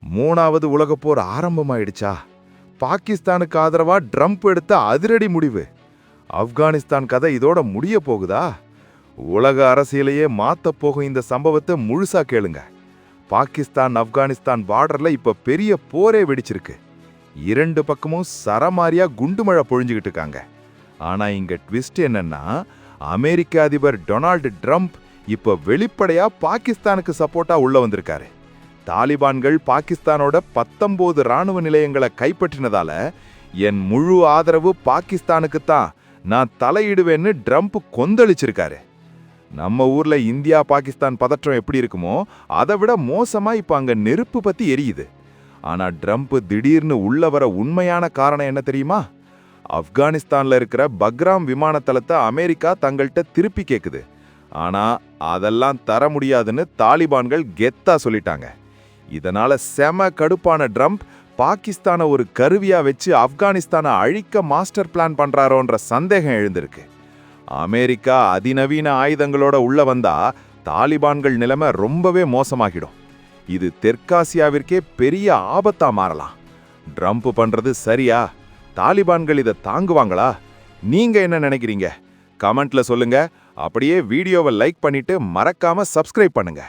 மூணாவது உலகப் போர் ஆரம்பமாயிடுச்சா? பாகிஸ்தானுக்கு ஆதரவா ட்ரம்ப் எடுத்த அதிரடி முடிவு. ஆப்கானிஸ்தான் கதை இதோட முடிய போகுதா? உலக அரசியலையே மாத்தப் போகும் இந்த சம்பவத்தை முழுசா கேளுங்க. பாகிஸ்தான் ஆப்கானிஸ்தான் பார்டர்ல இப்ப பெரிய போரே வெடிச்சிருக்கு. இரண்டு பக்கமும் சரமாரியா குண்டுமழை பொழிஞ்சுக்கிட்டு இருக்காங்க. ஆனா இங்க ட்விஸ்ட் என்னன்னா, அமெரிக்க அதிபர் டொனால்டு ட்ரம்ப் இப்ப வெளிப்படையா பாகிஸ்தானுக்கு சப்போர்ட்டா உள்ள வந்திருக்காரு. தாலிபான்கள் பாகிஸ்தானோட 19 ராணுவ நிலையங்களை கைப்பற்றினதால என் முழு ஆதரவு பாகிஸ்தானுக்கு தான், நான் தலையிடுவேன்னு ட்ரம்ப் கொந்தளிச்சிருக்காரு. நம்ம ஊர்ல இந்தியா பாகிஸ்தான் பதற்றம் எப்படி இருக்குமோ அதை விட மோசமா இப்ப அங்க நெருப்பு பத்தி எரியுது. ஆனா ட்ரம்ப் திடீர்னு உள்ள வர உண்மையான காரணம் என்ன தெரியுமா? ஆப்கானிஸ்தான்ல இருக்கிற பக்ராம் விமான தளத்தை அமெரிக்கா தங்கள்கிட்ட திருப்பி கேக்குது. ஆனா அதெல்லாம் தர முடியாதுன்னு தாலிபான்கள் கெத்தா சொல்லிட்டாங்க. இதனால செம கடுப்பான ட்ரம்ப் பாகிஸ்தானை ஒரு கருவியா வச்சு ஆப்கானிஸ்தானை அழிக்க மாஸ்டர் பிளான் பண்றாரோன்ற சந்தேகம் எழுந்திருக்கு. அமெரிக்கா அதிநவீன ஆயுதங்களோட உள்ள வந்தா தாலிபான்கள் நிலைமை ரொம்பவே மோசமாகிடும். இது தெற்காசியாவிற்கே பெரிய ஆபத்தா மாறலாம். ட்ரம்ப் பண்றது சரியா? தாலிபான்கள் இதை தாங்குவாங்களா? நீங்க என்ன நினைக்கிறீங்க? கமெண்ட்ல சொல்லுங்க. அப்படியே வீடியோவை லைக் பண்ணிட்டு மறக்காம சப்ஸ்கிரைப் பண்ணுங்க.